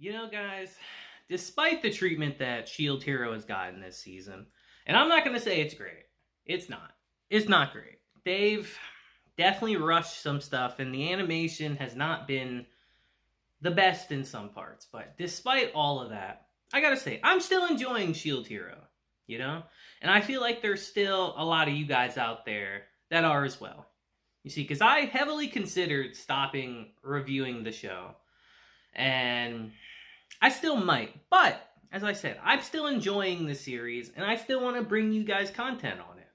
You know, guys, despite the treatment that Shield Hero has gotten this season, and I'm not going to say it's great. It's not. It's not great. They've definitely rushed some stuff, and the animation has not been the best in some parts. But despite all of that, I gotta say, I'm still enjoying Shield Hero, you know? And I feel like there's still a lot of you guys out there that are as well. You see, because I heavily considered stopping reviewing the show. And I still might. But, as I said, I'm still enjoying the series, and I still want to bring you guys content on it.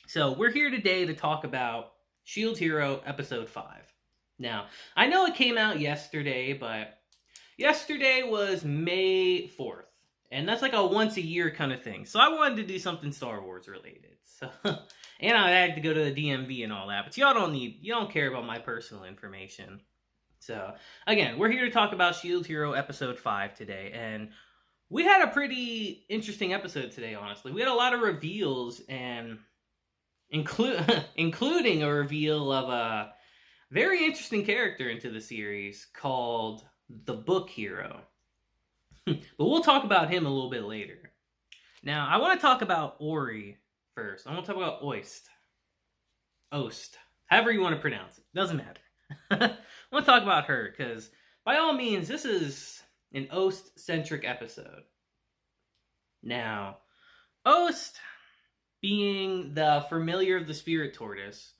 So, we're here today to talk about Shield Hero Episode 5. Now, I know it came out yesterday, but yesterday was May 4th. And that's like a once-a-year kind of thing. So I wanted to do something Star Wars related. So, and I had to go to the DMV and all that. But you don't care about my personal information. So, again, we're here to talk about Shield Hero Episode 5 today. And we had a pretty interesting episode today, honestly. We had a lot of reveals, and including a reveal of a very interesting character into the series called the Book Hero. But we'll talk about him a little bit later. Now, I want to talk about Ori first. I want to talk about Ost. However you want to pronounce it. Doesn't matter. I want to talk about her, because by all means, this is an Ost-centric episode. Now, Ost, being the familiar of the spirit tortoise,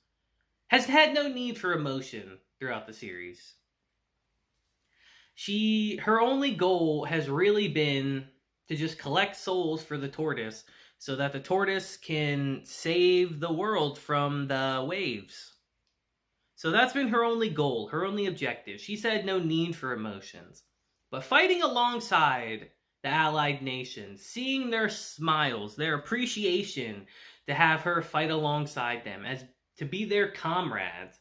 has had no need for emotion throughout the series. Her only goal has really been to just collect souls for the tortoise so that the tortoise can save the world from the waves. So that's been her only goal, her only objective. She's had no need for emotions. But fighting alongside the allied nations, seeing their smiles, their appreciation to have her fight alongside them, as to be their comrades,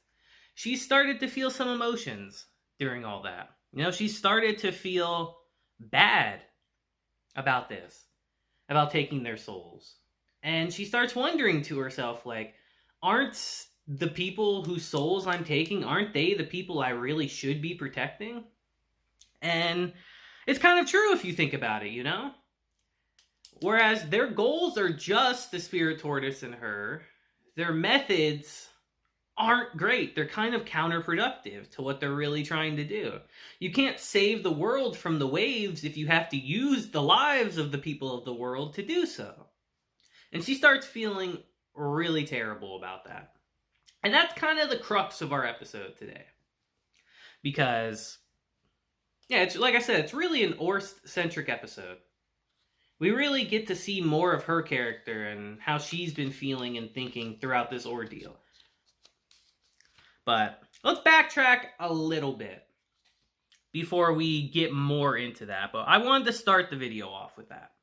she started to feel some emotions during all that. You know, she started to feel bad about this, about taking their souls. And she starts wondering to herself, like, aren't the people whose souls I'm taking, aren't they the people I really should be protecting? And it's kind of true if you think about it, you know? Whereas their goals are just the spirit tortoise and her, their methods aren't great. They're kind of counterproductive to what they're really trying to do. You can't save the world from the waves if you have to use the lives of the people of the world to do so. And she starts feeling really terrible about that. And that's kind of the crux of our episode today. Because, yeah, it's like I said, it's really an Ost-centric episode. We really get to see more of her character and how she's been feeling and thinking throughout this ordeal. But let's backtrack a little bit before we get more into that. But I wanted to start the video off with that.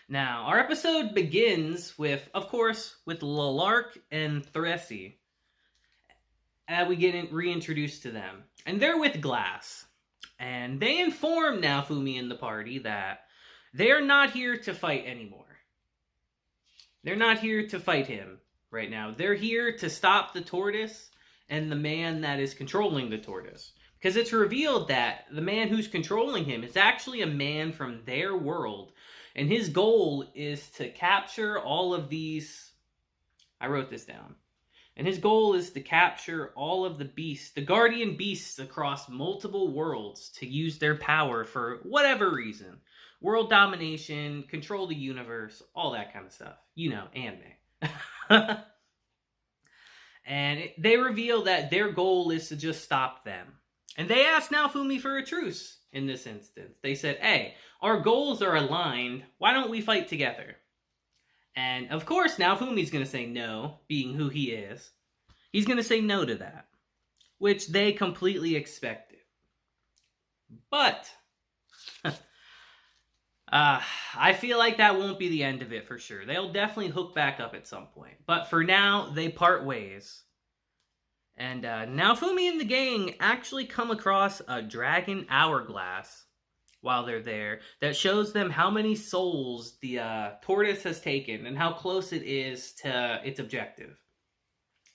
Now, our episode begins with, of course, with Lalark and Thresi. And we get reintroduced to them. And they're with Glass. And they inform Naofumi and the party that they're not here to fight anymore. They're not here to fight him right now. They're here to stop the tortoise and the man that is controlling the tortoise. Because it's revealed that the man who's controlling him is actually a man from their world. And his goal is to capture all of these... I wrote this down. And his goal is to capture all of the beasts, the guardian beasts across multiple worlds, to use their power for whatever reason. World domination, control the universe, all that kind of stuff. You know, anime. And they reveal that their goal is to just stop them. And they asked Naofumi for a truce in this instance. They said, hey, our goals are aligned. Why don't we fight together? And of course, Naofumi's going to say no, being who he is. He's going to say no to that, which they completely expected. But I feel like that won't be the end of it for sure. They'll definitely hook back up at some point. But for now, they part ways. And Naofumi and the gang actually come across a dragon hourglass while they're there that shows them how many souls the tortoise has taken and how close it is to its objective.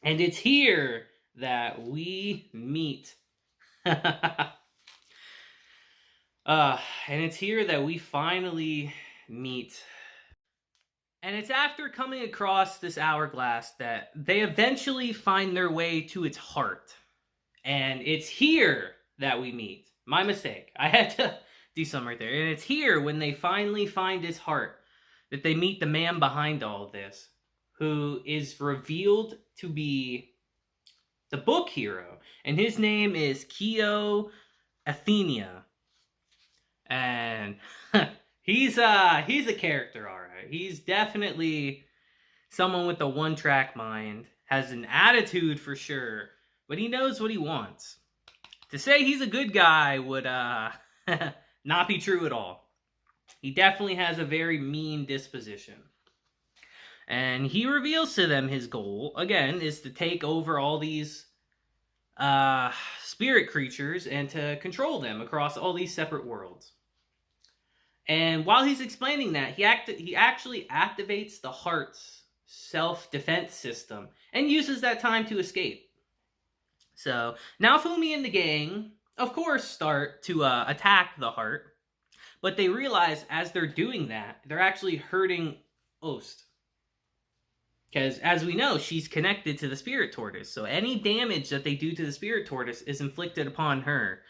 And it's here that we meet And it's here that we finally meet. And it's after coming across this hourglass that they eventually find their way to its heart. And it's here that we meet. My mistake. I had to do something right there. And it's here when they finally find his heart that they meet the man behind all of this, who is revealed to be the book hero. And his name is Kyo Athenia. And he's a character, all right. He's definitely someone with a one-track mind, has an attitude for sure, but he knows what he wants. To say he's a good guy would not be true at all. He definitely has a very mean disposition. And he reveals to them his goal, again, is to take over all these spirit creatures and to control them across all these separate worlds. And while he's explaining that, he actually activates the heart's self-defense system and uses that time to escape. So Naofumi and the gang, of course, start to attack the heart, but they realize as they're doing that, they're actually hurting Ost. Because, as we know, she's connected to the spirit tortoise, so any damage that they do to the spirit tortoise is inflicted upon her.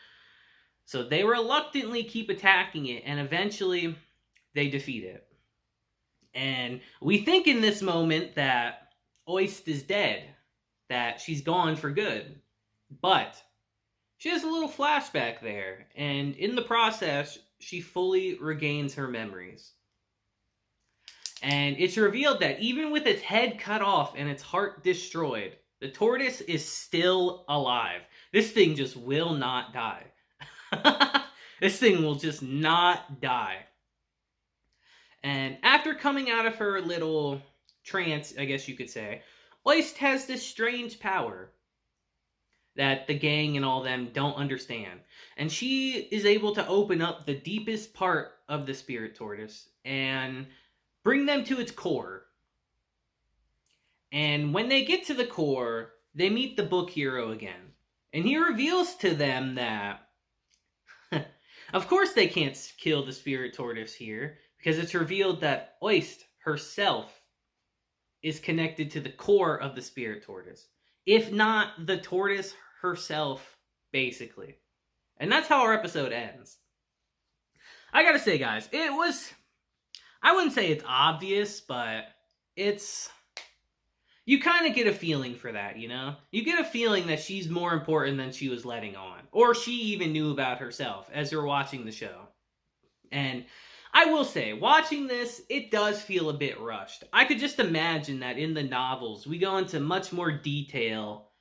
So they reluctantly keep attacking it, and eventually they defeat it. And we think in this moment that Ost is dead, that she's gone for good. But she has a little flashback there, and in the process, she fully regains her memories. And it's revealed that even with its head cut off and its heart destroyed, the tortoise is still alive. This thing just will not die. This thing will just not die. And after coming out of her little trance, I guess you could say, Ost has this strange power that the gang and all them don't understand. And she is able to open up the deepest part of the spirit tortoise and bring them to its core. And when they get to the core, they meet the book hero again. And he reveals to them that of course they can't kill the spirit tortoise here, because it's revealed that Ost herself is connected to the core of the spirit tortoise. If not the tortoise herself, basically. And that's how our episode ends. I gotta say, guys, it was... I wouldn't say it's obvious, but it's... You kind of get a feeling for that, you know? You get a feeling that she's more important than she was letting on. Or she even knew about herself as you're watching the show. And I will say, watching this, it does feel a bit rushed. I could just imagine that in the novels, we go into much more detail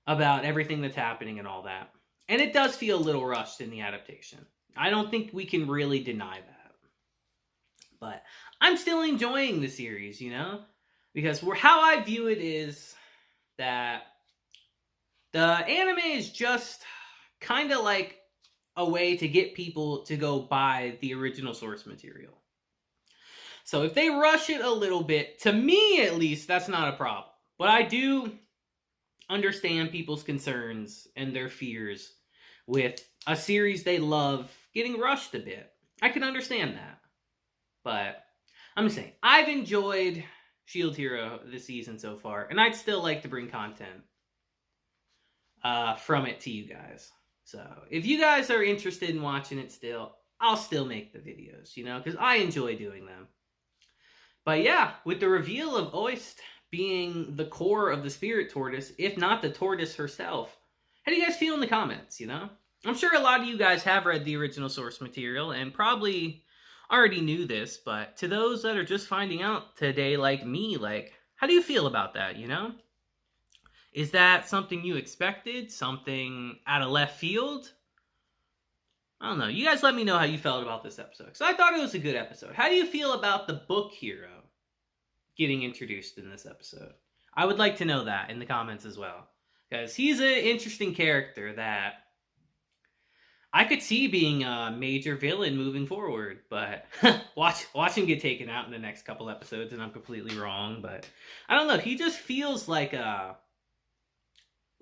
about everything that's happening and all that. And it does feel a little rushed in the adaptation. I don't think we can really deny that. But I'm still enjoying the series, you know? Because how I view it is that the anime is just kind of like a way to get people to go buy the original source material. So if they rush it a little bit, to me at least, that's not a problem. But I do understand people's concerns and their fears with a series they love getting rushed a bit. I can understand that. But I'm just saying, I've enjoyed Shield Hero this season so far, and I'd still like to bring content from it to you guys. So if you guys are interested in watching it still, I'll still make the videos, you know, because I enjoy doing them. But yeah, with the reveal of Ost being the core of the spirit tortoise, if not the tortoise herself, how do you guys feel in the comments, you know? I'm sure a lot of you guys have read the original source material and probably already knew this, but to those that are just finding out today, like me, like, how do you feel about that, you know? Is that something you expected? Something out of left field? I don't know. You guys let me know how you felt about this episode, because I thought it was a good episode. How do you feel about the book hero getting introduced in this episode? I would like to know that in the comments as well, because he's an interesting character that I could see being a major villain moving forward, but watch him get taken out in the next couple episodes, and I'm completely wrong. But I don't know. He just feels like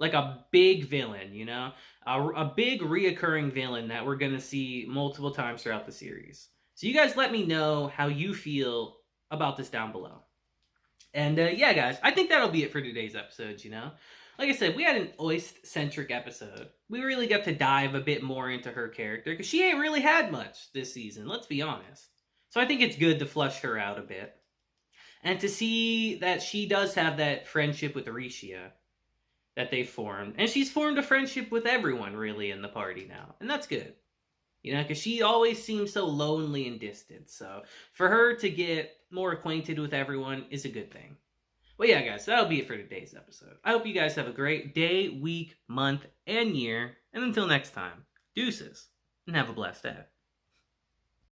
like a big villain, you know, a big reoccurring villain that we're gonna see multiple times throughout the series. So you guys let me know how you feel about this down below. And yeah, guys, I think that'll be it for today's episode, you know? Like I said, we had an Oist-centric episode. We really got to dive a bit more into her character, because she ain't really had much this season, let's be honest. So I think it's good to flush her out a bit. And to see that she does have that friendship with Aricia that they formed. And she's formed a friendship with everyone, really, in the party now. And that's good. You know, because she always seems so lonely and distant. So for her to get more acquainted with everyone is a good thing. Well, yeah, guys, that'll be it for today's episode. I hope you guys have a great day, week, month, and year. And until next time, deuces, and have a blessed day.